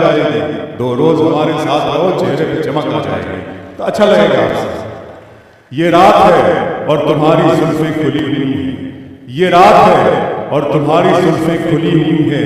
जाएगी, 2 रोज हमारे साथ रहो, चेहरे पे चमक आ जाएगी तो अच्छा लगेगा आपसे। ये रात है और तुम्हारी जुल्फें खुली हुई हैं, ये रात है और तुम्हारी जुल्फें खुली हुई है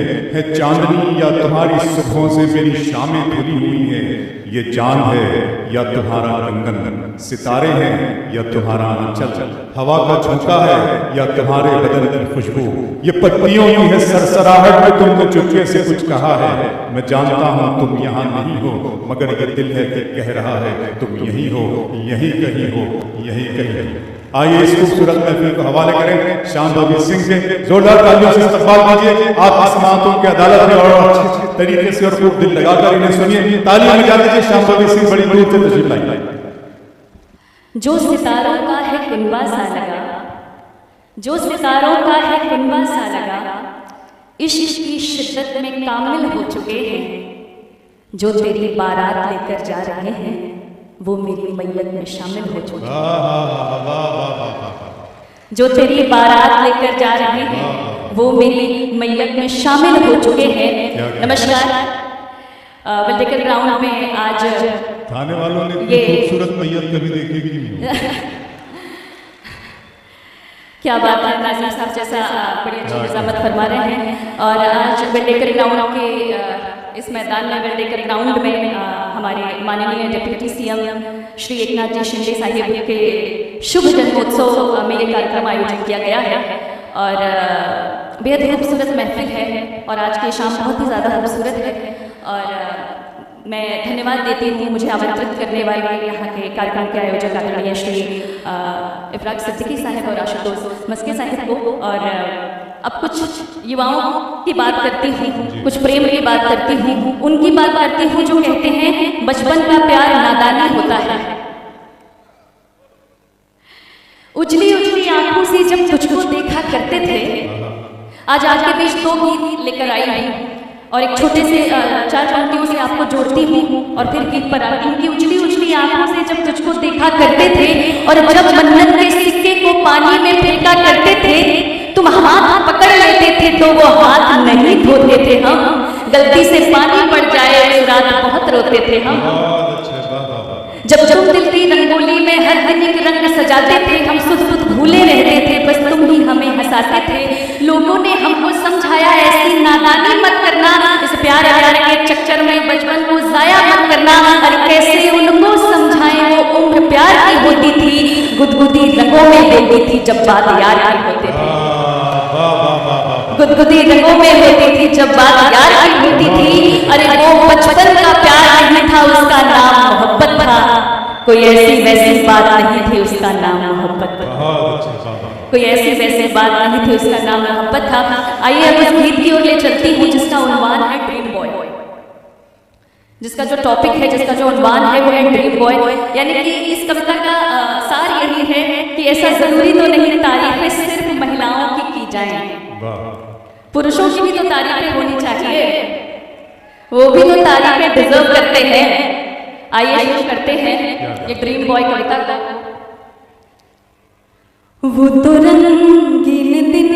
चांदनी या तुम्हारी सुबहों से मेरी शामें खुली हुई हैं। ये चांद है या तुम्हारा कंगन, सितारे हैं या तुम्हारा आंचल, हवा का झोंका है या तुम्हारे बदन की खुशबू, ये पत्तियों की है सरसराहट में तुमने चुपके से कुछ कहा है। मैं जानता हूँ तुम यहाँ नहीं हो, मगर ये दिल है कि कह रहा है तुम यहीं हो, यहीं कहीं हो, यहीं कहीं। आइए इस खूबसूरत महफिल को हवाले करें शान बबीर सिंह के, जोरदार तालियों से इस्तकबाल कीजिए। आप समातों की अदालत में और अच्छे तरीके से और खूब दिल लगाकर इन्हें सुनिए। तालियां बजा दीजिए शान बबीर सिंह, बड़ी दूर से तशरीफ लाई। जो सितारों का है कुनबा सा लगा, जो सितारों का है कुनबा सा लगा, इश्क की शिद्दत में कामिल हो चुके हैं। जो तेरी बारात लेकर जा रहे हैं वो मेरी मैयत में शामिल हो चुके हैं। जो तेरी बारात लेकर जा रहे हैं वो मेरी मैयत में शामिल हो चुके हैं। नमस्कार। वेल्डेकर ग्राउंड में आज थाने वालों ने ये खूबसूरत मैयत कभी देखी भी नहीं। क्या बात है, नाज़िम साहब जैसा बड़ी अच्छी निज़ामत फरमा रहे हैं। और आज वेल्डेकर ग्राउंड के इस मैदान में, वेल्डेकर ग्राउंड में हमारे माननीय डिप्टी सीएम श्री एकनाथ जी शिंदे साहिब के शुभ जन्मोत्सव में ये कार्यक्रम आयोजित किया गया है और बेहद खूबसूरत महफिल है और आज की शाम बहुत ही ज़्यादा खूबसूरत है। और मैं धन्यवाद देती हूँ मुझे आमंत्रित करने वाले यहाँ के कार्यक्रम के आयोजक आदरणीय श्री इफराक सिद्दीकी साहब और आशुतोष मस्की साहब को। और अब कुछ युवाओं की बात करती हूँ, कुछ प्रेम की बात करती हूँ, उनकी बात करती हूँ जो कहते हैं बचपन का प्यार नादानी होता है। उजली उजली आंखों से जब तुझको देखा करते थे, आज आपके बीच 2 गीत लेकर आई हूँ और एक छोटे से 4 पंक्तियों से आपको जोड़ती हूँ और फिर गीत पर आती हूँ। कि उजली उजली आंखों से जब तुझको देखा करते थे और जब मन्नत के सिक्के को पानी में फेंका करते थे, तुम हाथ पकड़ लेते थे तो वो हाथ नहीं धोते थे हम, गलती से पानी पड़ जाए उस रात बहुत रोते थे हम। जब तुम दिल की रंगोली में हर दिन एक रंग सजाते थे, हम सुध सुध भूले रहते थे, बस तुम ही हमें हंसाते थे। लोगों ने हमको समझाया ऐसी नादानी मत करना, इस प्यार के चक्कर में बचपन को जाया मत करना। और कैसे उनको समझाएं, वो उम्र प्यार की होती थी, गुदगुदी रंगों में होती थी जब बात यार की होती थी, गुदगुदी रंगों में होती थी जब बात यार की होती थी। अरे वो बचपन का प्यार नहीं था, उसका नाम मोहब्बत था। कोई ऐसी वैसी बात नहीं थी, उसका नाम मोहब्बत था। कोई ऐसी वैसी बात नहीं थी, उसका नाम मोहब्बत था। आइए अब उस गीत की ओर ले चलती हूँ जिसका उन्वान है ड्रीम बॉय, जिसका जो टॉपिक है, जिसका जो उन्वान है वो है ड्रीम बॉय। यानी कि इस कविता का सार यही है कि ऐसा जरूरी तो नहीं तारीफें सिर्फ महिलाओं की जाएं, पुरुषों की भी तो तारीफें होनी चाहिए, वो भी तो तारीफें डिजर्व करते हैं। आइए शुरू करते हैं ये ड्रीम बॉय कविता का। वो तो रंगीन दिन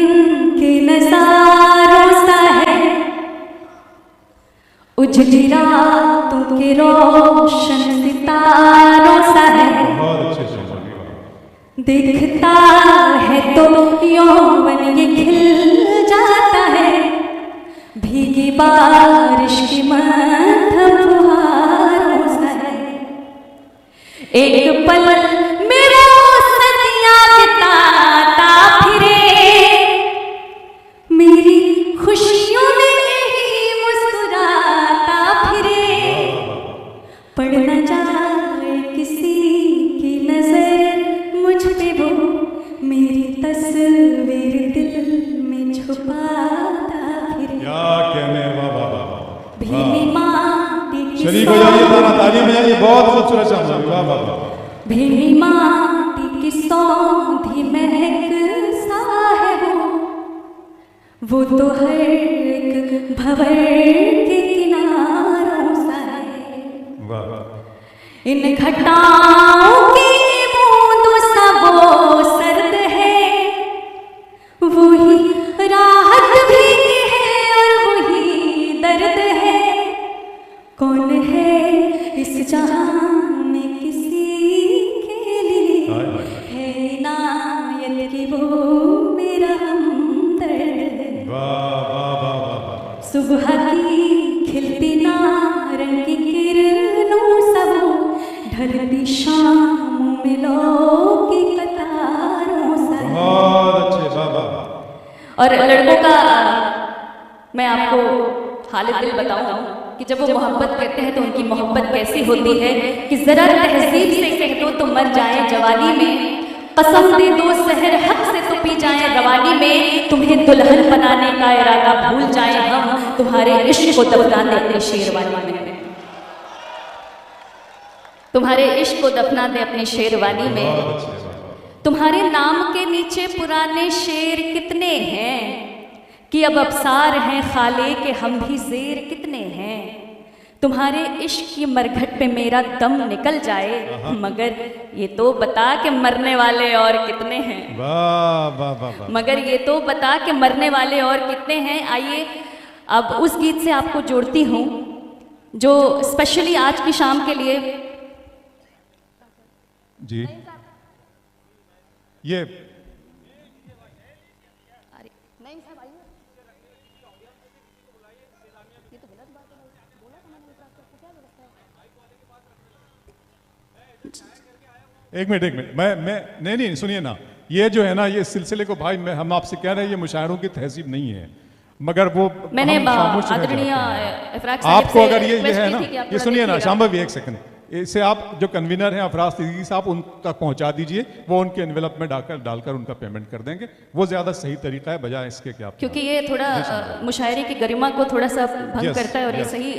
के नज़ारों सा है, उजली रातों के रोशन सितारों सा है। देखता है तो यौवन ये खिल जाता है, भीगी बारिश की मध्यम फुहारों सा है। एक पल मेरा सदियां बिताता फिरे, मेरी खुशियों में ही मुस्कुराता फिरे। पड़ न जाए किसी की नजर मुझ पे, वो मेरी तस्वीर दिल में छुपाता फिरे। क्या कहने, वाह वाह वाह। भीनी माटी की शरीफ हो जाइए, तालियां बजाइए, बहुत खूबसूरत शाम। वाह वाह वाह। भीनी माटी की सौंधी महक सा है वो तो हर एक भंवर के किनारों सा है। वाह। इन घटाओं की बूंदों सा वो सर्द है, वही राहत भी है और वही दर्द है। जहां में किसी के लिए है इनायत की वो मेरा हमदर्द है। सुबह की खिलती नारंगी किरणों सब ढलती शाम में लोगों की कतारों से। बहुत अच्छे बाबा। और लड़कों का मैं आपको हालत दिल बताऊं कि जब वो मोहब्बत करते हैं तो उनकी मोहब्बत कैसी होती है कि जरा तहजीब से कह दो तो मर जाए जवानी में, कसम दे दो सहर हक से तो पी जाए रवानी में, तुम्हें दुल्हन बनाने का इरादा भूल जाए हम, तुम्हारे इश्क को दफना दे अपने शेरवानी में, तुम्हारे इश्क को दफना दे अपने शेरवानी में। तुम्हारे नाम के नीचे पुराने शेर कितने हैं कि अब अबसार हैं खाले के हम भी जेर कितने हैं। तुम्हारे इश्क की मरघट पे मेरा दम निकल जाए, मगर ये तो बता के मरने वाले और कितने हैं। वाह वाह वाह। मगर ये तो बता के मरने वाले और कितने हैं। आइए अब उस गीत से आपको जोड़ती हूँ जो स्पेशली आज की शाम के लिए जी ये एक मिनट मैं नहीं सुनिए ना, ये जो है ना ये सिलसिले को भाई हम आपसे कह रहे हैं ये मुशायरों की तहजीब नहीं है, मगर वो मैंने आदरणीय आपको अगर ये है ना, ये सुनिए ना शाम भाई एक सेकंड, इसे आप जो कन्वीनर हैं अफराज सिद्दीकी साहब उन तक पहुंचा दीजिए, वो उनके एनवेलप में डालकर उनका पेमेंट कर देंगे, वो ज्यादा सही तरीका है बजाय इसके कि आप, क्योंकि ये थोड़ा मुशायरे की गरिमा को थोड़ा सा भंग करता है और ये सही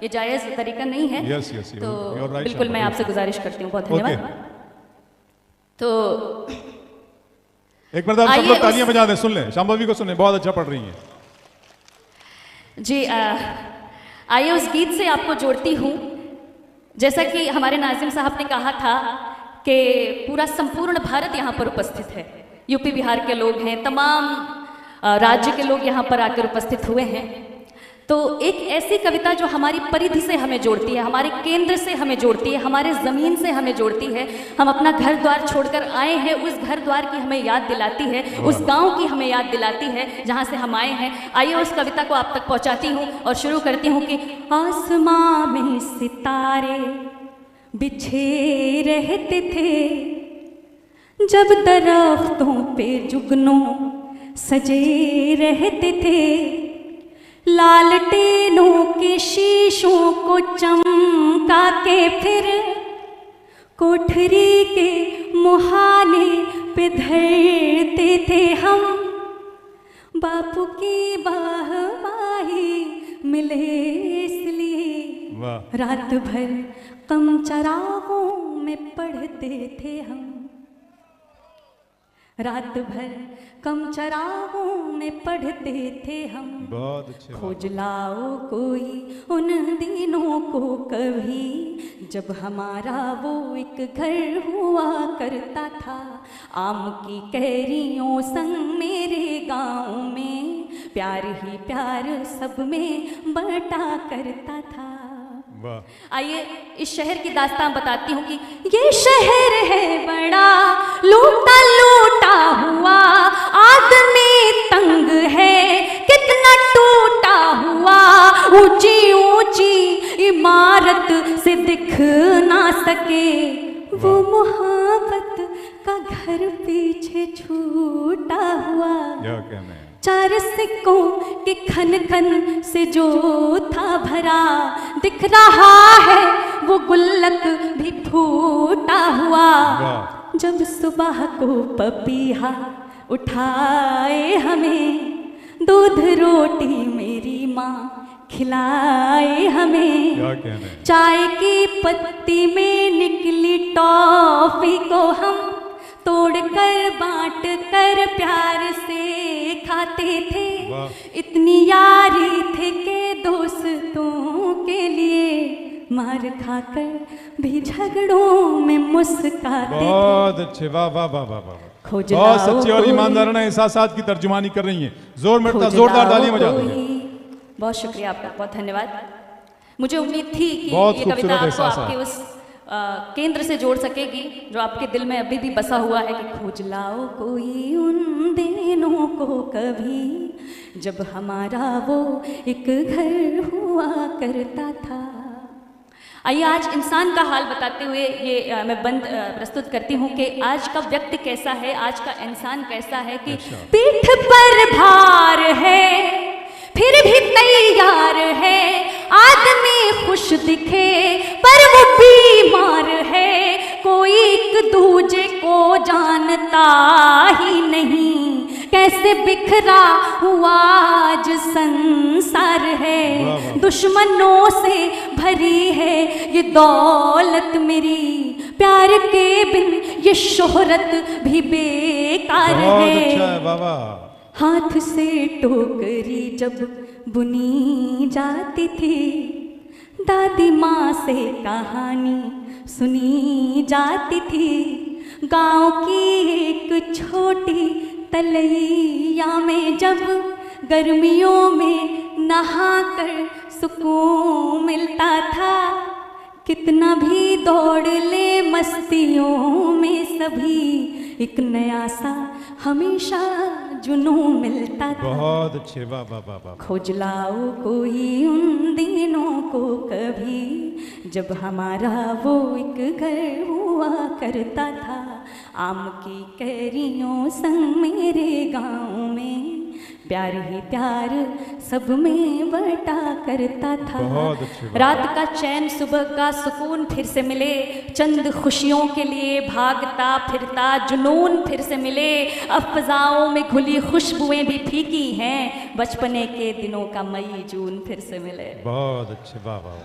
ये जायज तरीका नहीं है। तो बिल्कुल मैं आपसे गुजारिश करती हूँ, बहुत धन्यवाद। तो एक मिनट आप सब लोग तालियां बजा दें, सुन लें, शांभवी को सुने, बहुत अच्छा पढ़ रही हैं जी। आइए उस गीत से आपको जोड़ती हूँ। जैसा कि हमारे नाज़िम साहब ने कहा था कि पूरा संपूर्ण भारत यहाँ पर उपस्थित है, यूपी बिहार के लोग हैं, तमाम राज्य के लोग यहाँ पर आकर उपस्थित हुए हैं। तो एक ऐसी कविता जो हमारी परिधि से हमें जोड़ती है, हमारे केंद्र से हमें जोड़ती है, हमारे ज़मीन से हमें जोड़ती है। हम अपना घर द्वार छोड़कर आए हैं, उस घर द्वार की हमें याद दिलाती है, उस गांव की हमें याद दिलाती है जहां से हम आए हैं। आइए उस कविता को आप तक पहुंचाती हूं और शुरू करती हूं कि आसमां में सितारे बिछे रहते थे, जब दरख्तों पे जुगनों सजे रहते थे, लालटेनों के शीशों को चमका के फिर कोठरी के मुहाने पे धरते थे हम, बापू की वाहवाही मिले इसलिए रात भर कम चरागों में पढ़ते थे हम, रात भर कम चरागों में पढ़ते थे हम। बहुत अच्छे। खोज लाओ कोई उन दिनों को कभी, जब हमारा वो एक घर हुआ करता था, आम की कैरियों संग मेरे गाँव में, प्यार ही प्यार सब में बटा करता था। आइए इस शहर की दास्तान बताती हूँ कि ये शहर है बड़ा लूटा लूटा हुआ, आदमी तंग है कितना टूटा हुआ, ऊंची ऊंची इमारत से दिख ना सके, वो मोहब्बत का घर पीछे छूटा हुआ, चार सिक्कों के खन खन से जो था भरा, दिख रहा है वो गुल्लक भी फूटा हुआ, जब सुबह को पपीहा उठाए हमें, दूध रोटी मेरी माँ खिलाए हमें, चाय की पत्ती में निकली टॉफी को हम तोड़कर बांट कर प्यार से खाते थे, इतनी यारी थे के दोस्तों के लिए मार खाकर भी झगड़ों में मुस्काते। बहुत अच्छे, वाह वाह वाह वाह वाह, बहुत सच्ची और ईमानदाराना एहसासात की तर्जुमानी कर रही हैं। जोरदार तालियां बजा दीजिए। बहुत शुक्रिया आपका, बहुत धन्यवाद। मुझे उम्मीद थी कि बहुत ये कविता खूबसूरत आपको एहसास है। आपके उस केंद्र से जोड़ सकेगी जो आपके दिल में अभी भी बसा हुआ है कि खोज लाओ कोई उन दिनों को कभी जब हमारा वो एक घर हुआ करता था। आइए आज इंसान का हाल बताते हुए ये मैं बंद प्रस्तुत करती हूँ कि आज का व्यक्ति कैसा है, आज का इंसान कैसा है कि पीठ पर भार है फिर भी तैयार है, आदमी खुश दिखे पर वो बीमार है, कोई एक दूजे को जानता ही नहीं, कैसे बिखरा हुआ आज संसार है, दुश्मनों से भरी है ये दौलत मेरी, प्यार के बिन ये शोहरत भी बेकार बहुत है। अच्छा है बाबा। हाथ से टोकरी जब बुनी जाती थी, दादी माँ से कहानी सुनी जाती थी, गांव की एक छोटी तलैया में जब गर्मियों में नहाकर सुकून मिलता था, कितना भी दौड़ ले मस्तियों में सभी एक नया सा हमेशा जुनून मिलता था। बहुत अच्छे बाबा बाबा। खोज लाओ कोई उन दिनों को कभी जब हमारा वो एक घर हुआ करता था, आम की कैरियों संग मेरे गाँव में प्यार ही प्यार सब में बटा करता था। बहुत अच्छी बात। रात का चैन सुबह का सुकून फिर से मिले, चंद खुशियों के लिए भागता फिरता जुनून फिर से मिले, अब फ़ज़ाओं में घुली खुशबुएं भी फीकी हैं, बचपने के दिनों का मई जून फिर से मिले। बहुत अच्छे बाबा।